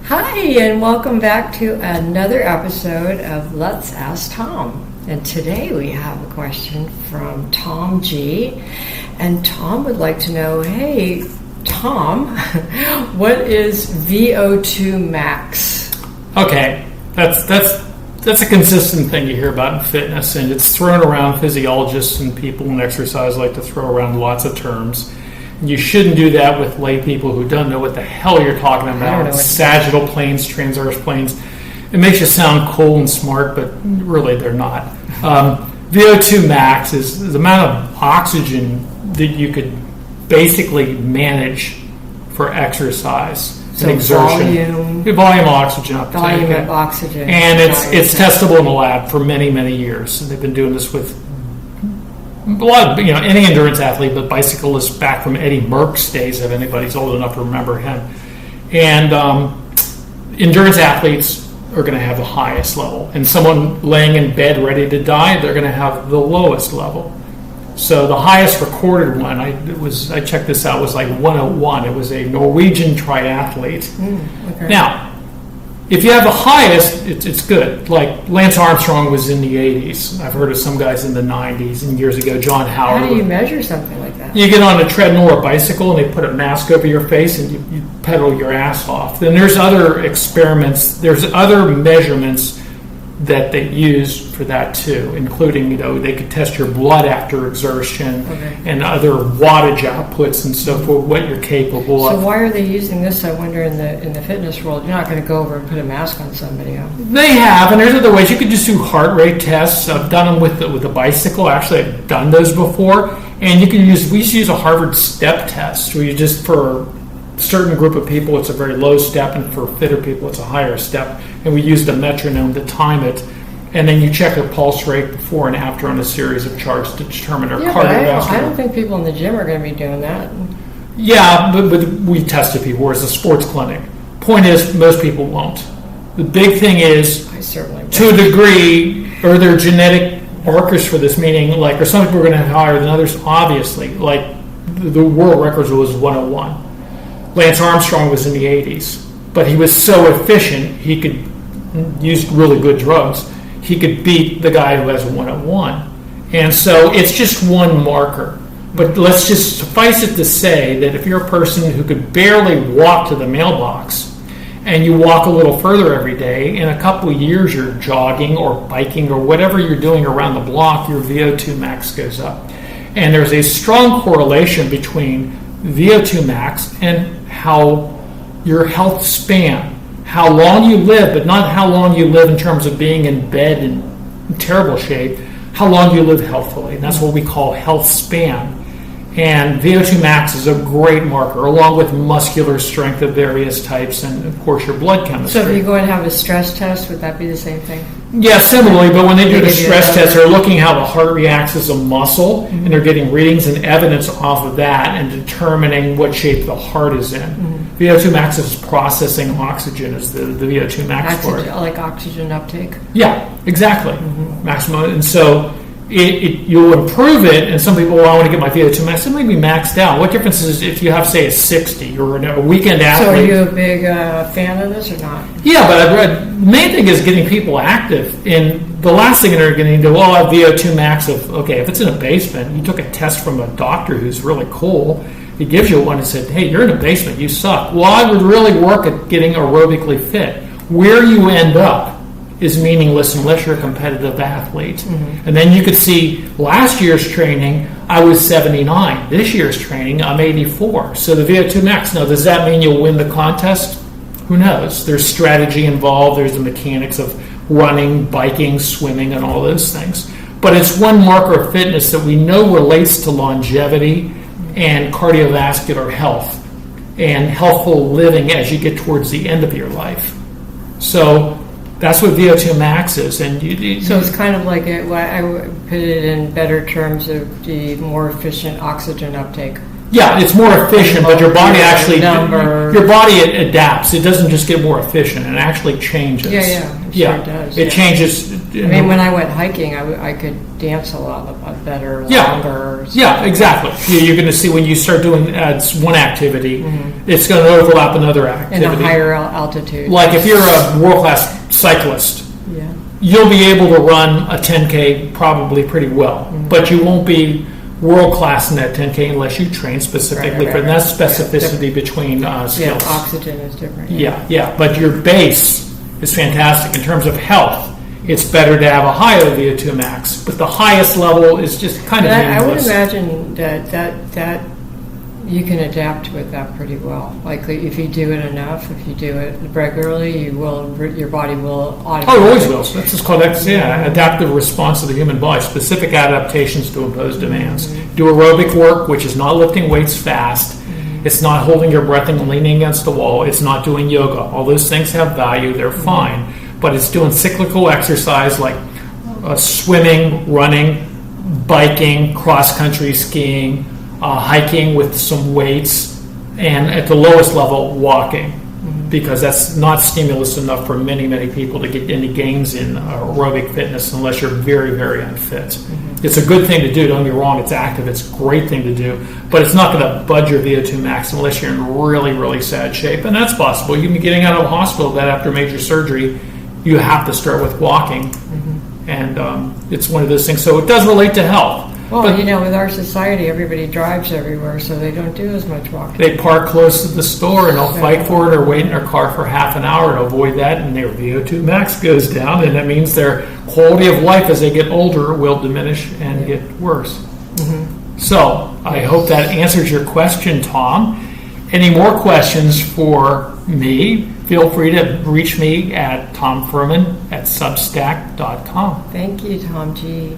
Hi, and welcome back to another episode of Let's Ask Tom. And today we have a question from Tom G. And Tom would like to know, hey, Tom, what is VO2 Max? Okay, that's a consistent thing you hear about in fitness, and it's thrown around. Physiologists and people in exercise like to throw around lots of terms. You shouldn't do that with lay people who don't know what the hell you're talking about. Sagittal planes, transverse planes. It makes you sound cool and smart, but really they're not. VO2 max is the amount of oxygen that you could basically manage for exercise and exertion. Volume of oxygen uptake. Volume of oxygen. And it's testable in the lab for many, many years. And they've been doing this with a lot of, any endurance athlete, but bicyclists back from Eddie Merckx days, if anybody's old enough to remember him. And endurance athletes are going to have the highest level. And someone laying in bed ready to die, they're going to have the lowest level. So the highest recorded one, I checked this out, was like 101. It was a Norwegian triathlete. Okay. Now, if you have the highest, it's good. Like Lance Armstrong was in the 80s. I've heard of some guys in the 90s, and years ago, John Howard. How do you measure something like that? You get on a treadmill or a bicycle, and they put a mask over your face, and you pedal your ass off. Then there's other experiments. There's other measurements that they use for that too, including, they could test your blood after exertion and other wattage outputs and so forth, what you're capable of. So why are they using this, I wonder, in the fitness world? You're not going to go over and put a mask on somebody. They have, and there's other ways. You could just do heart rate tests. I've done them with a bicycle. Actually, I've done those before. And we used to use a Harvard step test, where you just, for a certain group of people, it's a very low step, and for fitter people, it's a higher step. And we used a metronome to time it. And then you check their pulse rate before and after on a series of charts to determine their cardiovascular. I don't think people in the gym are going to be doing that. Yeah, but we tested people, whereas a sports clinic. Point is, most people won't. The big thing is, to a degree, are there genetic markers for this? Meaning, or some people are going to have higher than others, obviously. Like, the world record was 101. Lance Armstrong was in the 80s. But he was so efficient, he could use really good drugs. He could beat the guy who has a 101. And so it's just one marker. But let's just suffice it to say that if you're a person who could barely walk to the mailbox and you walk a little further every day, in a couple of years you're jogging or biking or whatever you're doing around the block, your VO2 max goes up. And there's a strong correlation between VO2 max and how your health span, how long you live, but not how long you live in terms of being in bed in terrible shape, how long you live healthfully. And that's what we call health span. And VO2 max is a great marker, along with muscular strength of various types and, of course, your blood chemistry. So if you go and have a stress test, would that be the same thing? Yeah, similarly, but when they do the stress test, they're looking how the heart reacts as a muscle, and they're getting readings and evidence off of that and determining what shape the heart is in. VO2 max is processing oxygen, is the VO2 max for it. Like oxygen uptake? Yeah, exactly. Maximum. And so you'll improve it, and some people, I want to get my VO2 max. It may be maxed out. What difference is if you have, say, a 60 or a weekend athlete? So are you a big fan of this or not? Yeah, but the main thing is getting people active. And the last thing they're going to do, I have VO2 max of, okay, if it's in a basement, you took a test from a doctor who's really cool. He gives you one and said, hey, you're in a basement, you suck. Well, I would really work at getting aerobically fit. Where you end up is meaningless unless you're a competitive athlete. And then you could see last year's training, I was 79. This year's training, I'm 84. So the VO2 max. Now, does that mean you'll win the contest? Who knows? There's strategy involved. There's the mechanics of running, biking, swimming, and all those things. But it's one marker of fitness that we know relates to longevity and cardiovascular health and healthful living as you get towards the end of your life. So that's what VO2 max is. And so it's kind of like I would put it in better terms of the more efficient oxygen uptake. Yeah, it's more efficient, but your body actually Numbers. your body adapts. It doesn't just get more efficient; it actually changes. I'm sure it does. It changes. I mean, when I went hiking, I could dance a lot better, longer. Yeah, exactly. You're going to see when you start doing one activity, it's going to overlap another activity. In a higher altitude. Like if you're a world-class cyclist, you'll be able to run a 10K probably pretty well, but you won't be world-class in that 10K unless you train specifically for that specificity between skills. Yeah, oxygen is different. Yeah. But your base is fantastic in terms of health. It's better to have a higher VO2 max, but the highest level is just kind of meaningless. I would imagine that you can adapt with that pretty well. Like if you do it enough, if you do it regularly, your body will automatically. Oh, it always will. That's just called adaptive response of the human body, specific adaptations to impose demands. Do aerobic work, which is not lifting weights fast. It's not holding your breath and leaning against the wall. It's not doing yoga. All those things have value. They're fine. But it's doing cyclical exercise like swimming, running, biking, cross-country skiing, hiking with some weights, and at the lowest level, walking, because that's not stimulus enough for many, many people to get any gains in aerobic fitness unless you're very, very unfit. It's a good thing to do, don't get me wrong, it's active, it's a great thing to do, but it's not going to budge your VO2 max unless you're in really, really sad shape, and that's possible. You can be getting out of the hospital that after major surgery, you have to start with walking, and it's one of those things. So it does relate to health. Well, but, with our society, everybody drives everywhere, so they don't do as much walking. They park close to the store, and they'll fight for it or wait in their car for half an hour to avoid that, and their VO2 max goes down, and that means their quality of life as they get older will diminish and get worse. So I hope that answers your question, Tom. Any more questions for me? Feel free to reach me at tomfurman@substack.com. Thank you, Tom G.